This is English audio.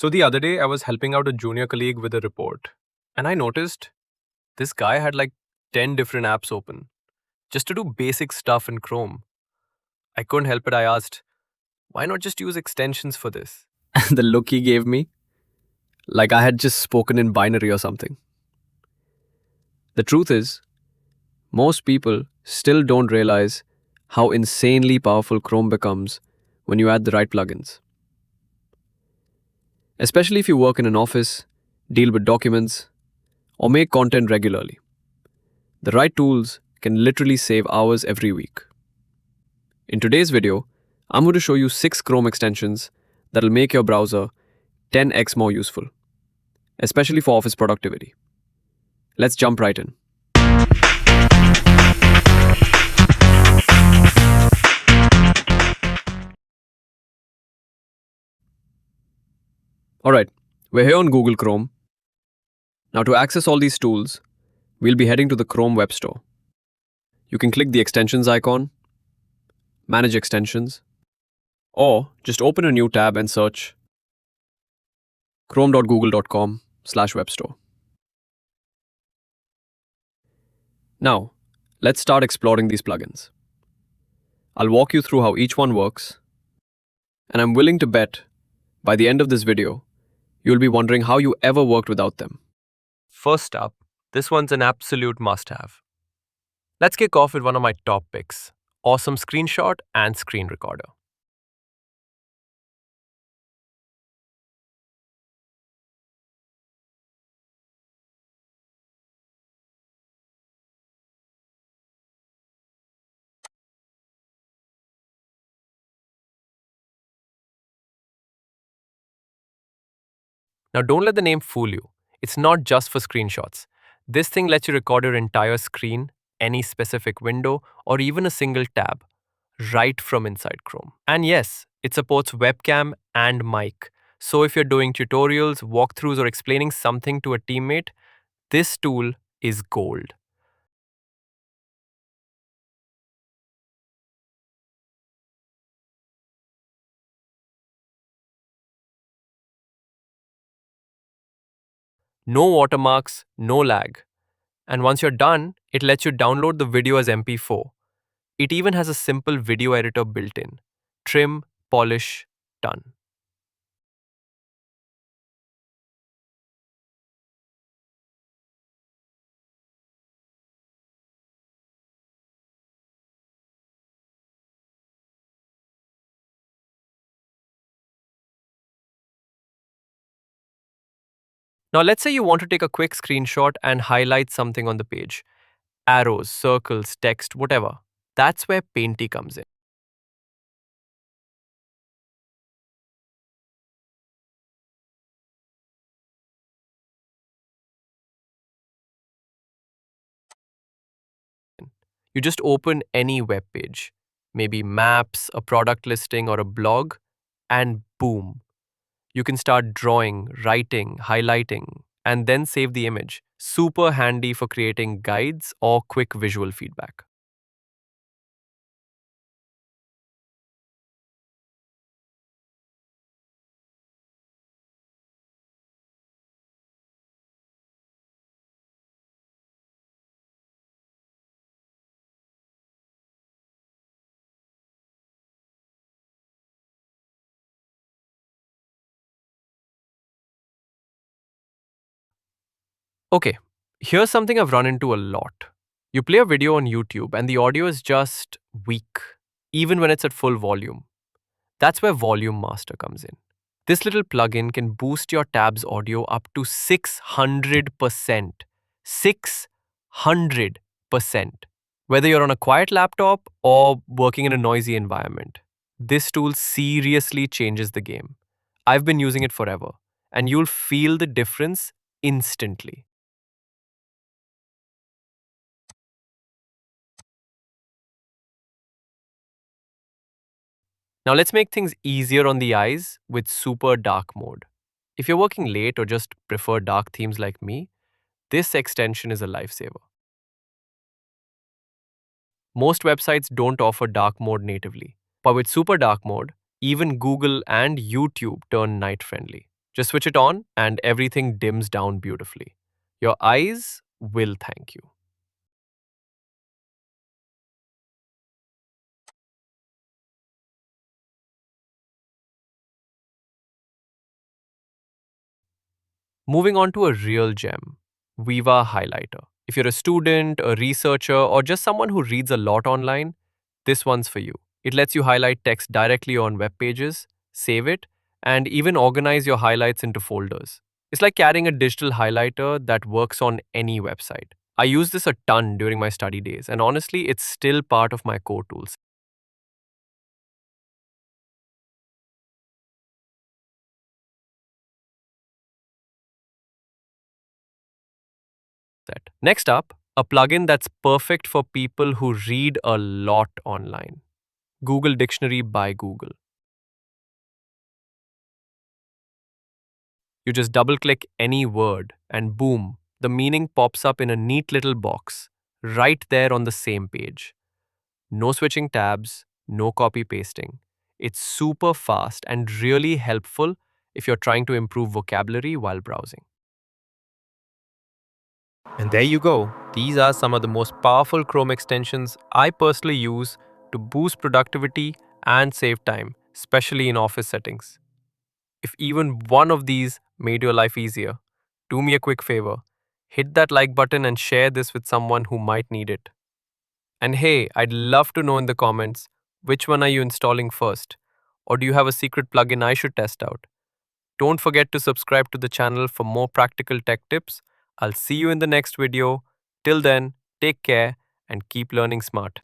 So the other day, I was helping out a junior colleague with a report, and I noticed this guy had like 10 different apps open just to do basic stuff in Chrome. I couldn't help it. I asked, why not just use extensions for this? And the look he gave me, like I had just spoken in binary or something. The truth is, most people still don't realize how insanely powerful Chrome becomes when you add the right plugins. Especially if you work in an office, deal with documents, or make content regularly. The right tools can literally save hours every week. In today's video, I'm going to show you 6 Chrome extensions that'll make your browser 10x more useful, especially for office productivity. Let's jump right in. Alright, we're here on Google Chrome. Now to access all these tools, we'll be heading to the Chrome Web Store. You can click the extensions icon, manage extensions, or just open a new tab and search chrome.google.com/webstore. Now, let's start exploring these plugins. I'll walk you through how each one works, and I'm willing to bet by the end of this video, you'll be wondering how you ever worked without them. First up, this one's an absolute must-have. Let's kick off with one of my top picks, Awesome Screenshot and Screen Recorder. Now don't let the name fool you. It's not just for screenshots. This thing lets you record your entire screen, any specific window, or even a single tab, right from inside Chrome. And yes, it supports webcam and mic. So if you're doing tutorials, walkthroughs, or explaining something to a teammate, this tool is gold. No watermarks, no lag. And once you're done, it lets you download the video as MP4. It even has a simple video editor built in. Trim, polish, done. Now let's say you want to take a quick screenshot and highlight something on the page. Arrows, circles, text, whatever. That's where Painty comes in. You just open any web page, maybe maps, a product listing, or a blog, and boom. You can start drawing, writing, highlighting, and then save the image. Super handy for creating guides or quick visual feedback. Okay, here's something I've run into a lot. You play a video on YouTube and the audio is just weak, even when it's at full volume. That's where Volume Master comes in. This little plugin can boost your tab's audio up to 600%. 600%. Whether you're on a quiet laptop or working in a noisy environment, this tool seriously changes the game. I've been using it forever, and you'll feel the difference instantly. Now let's make things easier on the eyes with Super Dark Mode. If you're working late or just prefer dark themes like me, this extension is a lifesaver. Most websites don't offer dark mode natively, but with Super Dark Mode, even Google and YouTube turn night friendly. Just switch it on and everything dims down beautifully. Your eyes will thank you. Moving on to a real gem, Viva Highlighter. If you're a student, a researcher, or just someone who reads a lot online, this one's for you. It lets you highlight text directly on web pages, save it, and even organize your highlights into folders. It's like carrying a digital highlighter that works on any website. I use this a ton during my study days, and honestly, it's still part of my core tools set. Next up, a plugin that's perfect for people who read a lot online. Google Dictionary by Google. You just double click any word and boom, the meaning pops up in a neat little box right there on the same page. No switching tabs, no copy pasting. It's super fast and really helpful if you're trying to improve vocabulary while browsing. And there you go. These are some of the most powerful Chrome extensions I personally use to boost productivity and save time, especially in office settings. If even one of these made your life easier, do me a quick favor. Hit that like button and share this with someone who might need it. And hey, I'd love to know in the comments, which one are you installing first? Or do you have a secret plugin I should test out? Don't forget to subscribe to the channel for more practical tech tips. I'll see you in the next video. Till then, take care and keep learning smart.